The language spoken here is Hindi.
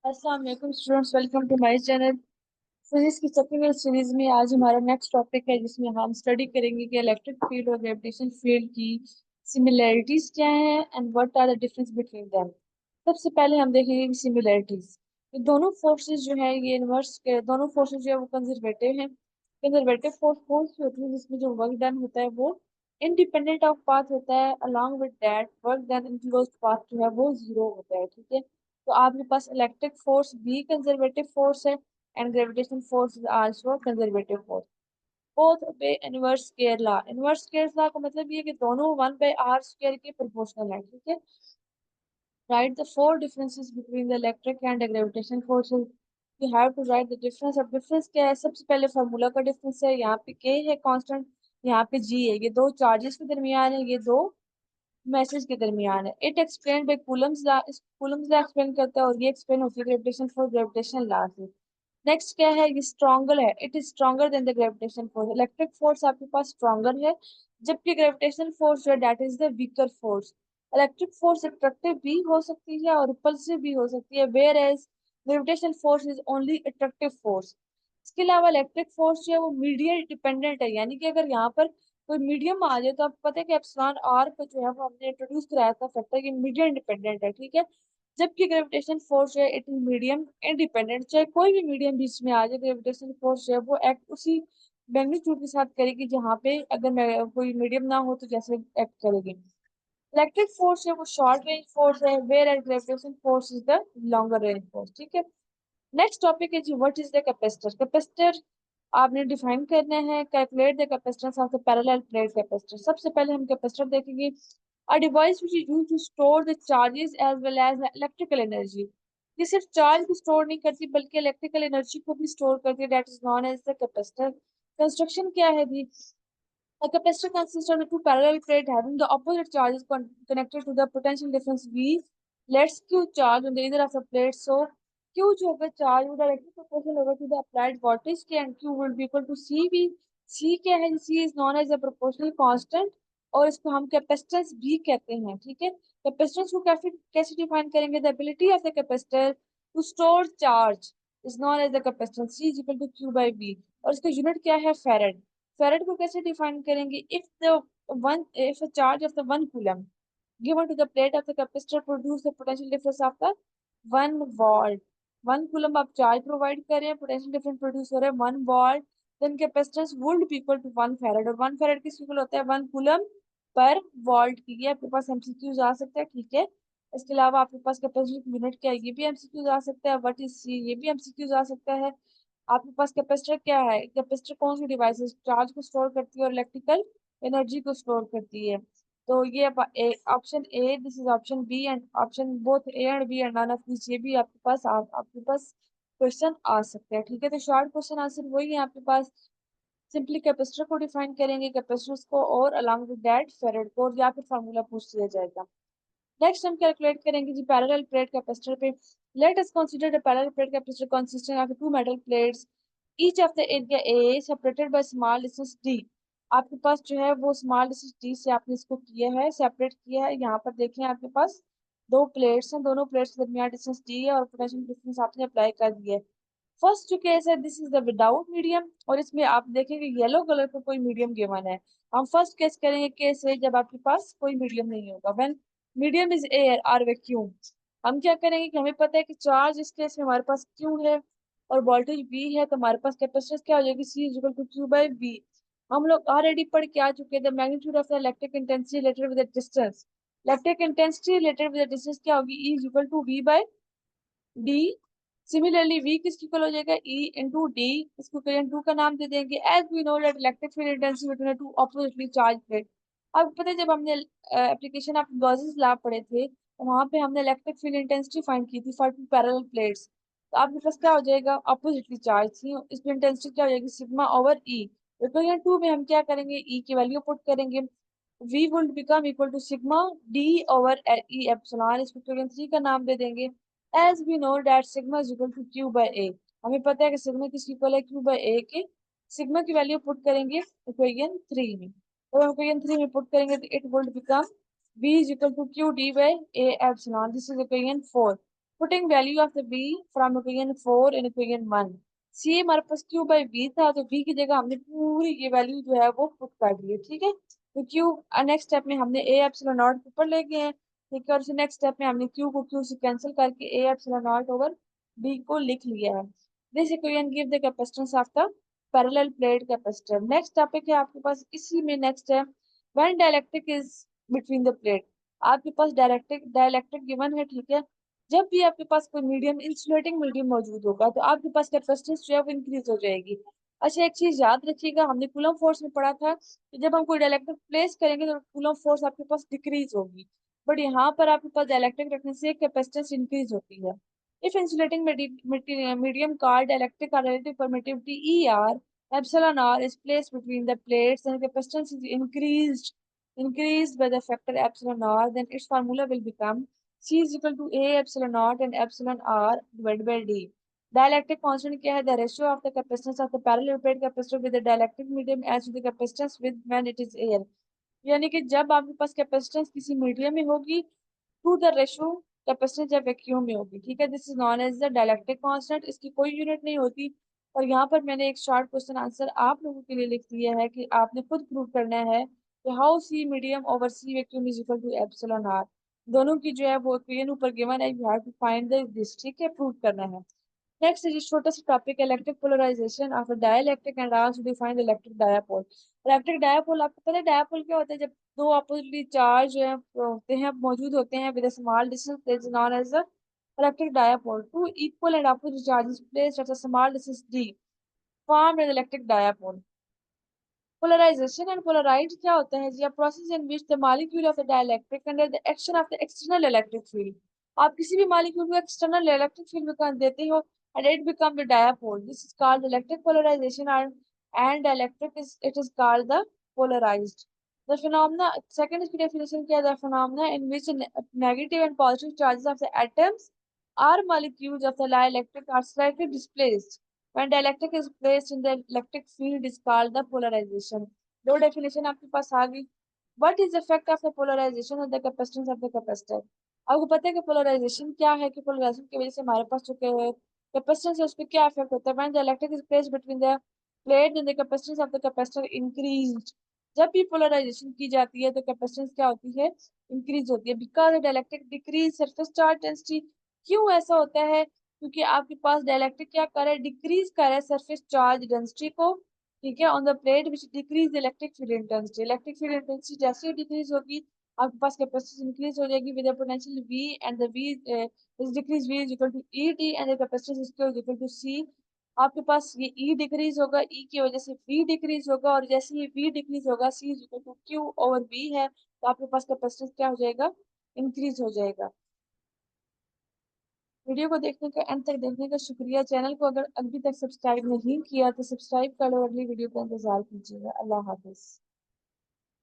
अस्सलाम वालेकुम students, welcome to my channel. Physics की सेकंड सीरीज में आज हमारा नेक्स्ट टॉपिक है जिसमें हम स्टडी करेंगे कि इलेक्ट्रिक फील्ड और ग्रेविटेशन फील्ड की सिमिलरिटीज क्या हैं and what are the difference between them. सबसे पहले हम देखेंगे कि सिमिलरिटीज। ये दोनों फोर्सेस जो है ये इनवर्स के दोनों फोर्सेस जो है वो कंजर्वेटिव हैं। कंजर्वेटिव फोर्स होती है जिसमें जो वर्क डन होता है वो इंडिपेंडेंट ऑफ पाथ होता है। Along with that work done in closed path जो है वो जीरो होता है। ठीक है, तो आपके पास इलेक्ट्रिक फोर्स भी कंजर्वेटिव फोर्स है and gravitation force is also conservative force. Both obey inverse square law. Inverse square law का मतलब ये है कि दोनों 1/r² के प्रोपोर्शनल है। ठीक है, write the four differences between the electric and the gravitation forces. You have to write the difference. अब difference क्या है? सबसे पहले फार्मूला का डिफरेंस है। यहाँ पे k है कांस्टेंट, यहाँ पे g है। ये दो चार्जेस के दरमियान है, ये दो मैसेज के दरमियान है। It explain by Coulomb's law. इस कूलम्स लॉ एक्सप्लेन करता है और ये एक्सप्लेन होती है ग्रेविटेशन फोर्स ग्रेविटेशन लॉ से। नेक्स्ट क्या है? ये स्ट्रॉन्गर है। It is stronger than the gravitation force. Electric force आपके पास स्ट्रॉन्गर है जबकि ग्रेविटेशन फोर्स जो है that is the weaker force. Electric force attractive भी हो सकती है और रिपल्सिव भी हो सकती है, whereas gravitation force is only attractive force. इसके अलावा इलेक्ट्रिक फोर्स जो है वो मीडियम डिपेंडेंट है, यानी कि अगर यहाँ पर कोई मीडियम आ जाए तो आपको पता है कि एप्सिलॉन आर को जो है वो हमने इंट्रोड्यूस कराया था फैक्टर कि मीडियम डिपेंडेंट है। ठीक है, जबकि ग्रेविटेशन फोर्स जो है इट इज मीडियम इंडिपेंडेंट। चाहे कोई भी मीडियम बीच में आ जाए, ग्रेविटेशन फोर्स जो है वो एक्ट उसी मैग्नीट्यूड के साथ करेगी जहाँ पे अगर कोई मीडियम ना हो तो जैसे एक्ट करेगी। इलेक्ट्रिक फोर्स है वो शॉर्ट रेंज फोर्स है, whereas gravitation force is the longer range force. ठीक है, नेक्स्ट टॉपिक है जी what is the capacitor. Capacitor आपने डिफाइन करना है। Calculate the capacitance of the parallel plate capacitor. सबसे पहले हम कैपेसिटर देखेंगे। A device which is used to store the charges as well as electrical energy. ये सिर्फ चार्ज को स्टोर नहीं करती बल्कि इलेक्ट्रिकल एनर्जी को भी स्टोर करती है, that is known as the capacitor. Construction क्या है जी? A capacitor consists of the two parallel plates having the opposite charges connected to the potential difference V. Let's Q charge on the either of the plates. So Q जो होगा charge वो directly proportional होगा to the applied voltage के and Q will be equal to CV. C क्या है? C is known as a proportional constant और इसको हम कैपेसिटेंस भी कहते हैं। ठीक है, कैपेसिटेंस को कैसे कैसे डिफाइन करेंगे? The ability of the capacitor to store charge is known as the capacitance. C is equal to Q by V और इसका यूनिट क्या है? फेरेड। फेरेड को कैसे डिफाइन करेंगे? If a charge of the 1 coulomb given to the plate of the capacitor produce the potential difference of the 1 volt। 1 coulomb आप चार्ज प्रोवाइड कर रहे हैं, पोटेंशियल डिफरेंस प्रोड्यूस हो रहा है 1 volt, then capacitance would be equal to 1 farad और 1 फैरेड किस इक्वल होता है? 1 कूलम पर वॉल्ट की। ये आपके पास एमसीक्यूज आ सकता है। ठीक है, इसके अलावा आपके पास कैपेसिटर यूनिट क्या है ये भी एमसीक्यूज आ सकता है। व्हाट इज सी ये भी एमसीक्यूज आ सकता है। आपके पास कैपेसिटर क्या है? कैपेसिटर कौन सी डिवाइस है? चार्ज को स्टोर करती है और इलेक्ट्रिकल एनर्जी को स्टोर करती है। तो ये option A, this is option B and option both A and B and none of this, ये भी आपके पास आपके पास क्वेश्चन आ सकते हैं। ठीक है, तो शॉर्ट क्वेश्चन आंसर वही है आपके पास। सिंपली कैपेसिटर को डिफाइन करेंगे, कैपेसिटर्स को और अलॉन्ग विद दैट फेरेड को, या फिर फार्मूला पूछ लिया जाएगा। नेक्स्ट हम कैलकुलेट करेंगे जी पैरेलल प्लेट कैपेसिटर पे। Let us consider the parallel plate capacitor consisting of two metal plates each of the area A separated by small distance D. आपके पास जो है वो स्मॉल डिस्टेंस डी से आपने इसको किया है, सेपरेट किया है। यहाँ पर देखें आपके पास दो प्लेट्स हैं, दोनों प्लेट्स के दरमियान डिस्टेंस डी है और पोटेंशियल डिफरेंस आपने अप्लाई कर दिया है। फर्स्ट जो केस है this is the without medium और इसमें आप देखेंगे येलो कलर का कोई मीडियम गिवन है। हम फर्स्ट केस करेंगे केस है जब आपके पास कोई मीडियम नहीं होगा, when medium is air or vacuum. हम क्या करेंगे कि हमें पता है कि चार्ज इस केस में हमारे पास क्यू है और वोल्टेज वी है, तो हमारे पास कैपेसिटेंस क्या हो जाएगी? C is equal to Q by V. हम लोग ऑलरेडी पढ़ के आ चुके हैं the magnitude of the electric intensity related with the distance. Electric intensity related with the distance क्या होगी? E is equal to V by D. Similarly v किसकी इक्वल हो जाएगा? E into D. इसको इक्वेशन 2 का नाम दे देंगे। As we know that electric field intensity between two oppositely charge plate. अब पता है जब हमने एप्लीकेशन ऑफ गॉसेस लॉ पढ़े थे तो वहां पे हमने इलेक्ट्रिक फील्ड इंटेंसिटी फाइंड की थी फॉर टू पैरेलल प्लेट्स। तो आपके पास क्या हो जाएगा? ऑपोजिटली चार्ज थी, इसमें इंटेंसिटी क्या हो जाएगी? सिग्मा ओवर ई। इक्वेशन 2 में हम क्या करेंगे? E की वैल्यू पुट करेंगे। v would become equal to sigma d over e epsilon। इसको इक्वेशन 3 का नाम दे देंगे। as we know that sigma is equal to q by a। हमें पता है कि सिग्मा किसकी इक्वल है? q by a के। सिग्मा की वैल्यू पुट करेंगे इक्वेशन 3 में, तो हम इक्वेशन 3 में पुट करेंगे तो it would become v is equal to q d by a epsilon। This is equation 4। Putting value of the B from equation 4 in equation 1। C हमारे पास क्यू बाई बी था, तो बी की जगह हमने पूरी ये वैल्यू जो है वो पुट कर दी है, ठीक है। तो क्यू नेक्स्ट स्टेप में हमने ए एप्सिलॉन नॉट ऊपर ले गए हैं, ठीक है। और नेक्स्ट स्टेप में हमने क्यू को क्यू से कैंसिल करके A epsilon naught over B को लिख लिया है। This equation give the capacitance of the parallel plate capacitor. Next topic है आपके पास, इसी में नेक्स्ट है when dielectric is between the plate. आपके पास डायलैक्ट्रिक डायलैक्ट्रिक गिवन है, ठीक है। जब भी आपके पास कोई मीडियम इंसुलेटिंग मीडियम मौजूद होगा तो आपके पास कैपेसिटेंस जो है वो इंक्रीज हो जाएगी। अच्छा, एक चीज याद रखिएगा, हमने कूलम फोर्स में पढ़ा था कि जब हम कोई डाइलेक्ट्रिक प्लेस करेंगे तो कूलम फोर्स आपके पास डिक्रीज होगी, बट यहाँ पर आपके पास डाइलेक्ट्रिक रखने से कैपेसिटेंस इंक्रीज होती है। If insulating medium called dielectric or relative permittivity ER epsilon r is placed between the plates and capacitance is increased by the factor epsilon r, then its formula will become C is equal to A epsilon naught and epsilon R divided by D. Dielectric constant क्या है? The ratio of the capacitance of the parallel plate capacitor with the dielectric medium as to the capacitance with when it is air। यानी कि जब आपके पास कैपेसिटेंस किसी मीडियम में होगी टू द रेशो कैपेसिटेंस जब वैक्यूम में होगी, ठीक है। This is known as the dielectric constant. इसकी कोई यूनिट नहीं होती। और यहाँ पर मैंने एक शॉर्ट क्वेश्चन आंसर आप लोगों के लिए लिख दिया है कि आपने खुद प्रूव करना है कि how C medium over C vacuum is equal to epsilon R. दोनों की जो है वो इक्वेशन ऊपर गिवन है, you have to find this, ठीक है, प्रूव करना है। नेक्स्ट है छोटा सा topic, electric polarization of dielectric and also define electric dipole. Electric dipole, आपको पता है डायापोल क्या होता है? जब दो अपोजिटली चार्ज होते हैं मौजूद होते हैं with a small distance is known as a electric dipole. Two equal and opposite charges placed at a small distance D form an electric dipole. Polarization and polarized क्या होता है जी? A process in which the molecule of the dielectric under the action of the external electric field। आप किसी भी molecule को external electric field में कर देते हो and it become the dipole। This is called electric polarization and dielectric is it is called the polarized। The phenomena, second इसकी definition क्या है? The phenomena in which negative and positive charges of the atoms or molecules of the dielectric are slightly displaced when dielectric is placed in the electric field is called the polarization। दो definition आपके पास आ गई। What is the effect of the polarization on the capacitance of the capacitor? आपको पता है कि polarization क्या है, कि polarization की वजह से हमारे पास जो कैपेसिटेंस है उस पर क्या इफेक्ट होता है? when the electric is placed between the plate then the capacitance of the capacitor increased। जब भी पोलराइजेशन की जाती है तो कैपेसिटेंस क्या होती है? इंक्रीज होती है। Because dielectric decrease surface charge density. क्यों ऐसा होता है? क्योंकि आपके पास डाइलेक्ट्रिक क्या कर रहा है? डिक्रीज कर रहा है सरफेस चार्ज डेंसिटी को, ठीक है, on the plate which decrease electric field intensity. Electric field intensity जैसे ही डिक्रीज होगी आपके पास कैपेसिटी इंक्रीज हो जाएगी with potential v and the v is decrease v is equal to e t and the capacity is equal to c। आपके पास ये e डिक्रीज होगा, e की वजह से v डिक्रीज होगा, और जैसे ही v डिक्रीज होगा c is equal to q over v है, तो आपके पास कैपेसिटी क्या हो जाएगा? इंक्रीज हो जाएगा। वीडियो को देखने का अंत तक देखने का शुक्रिया। चैनल को अगर अभी तक सब्सक्राइब नहीं किया तो सब्सक्राइब कर लो, अगली वीडियो का इंतजार कीजिएगा। अल्लाह हाफिज।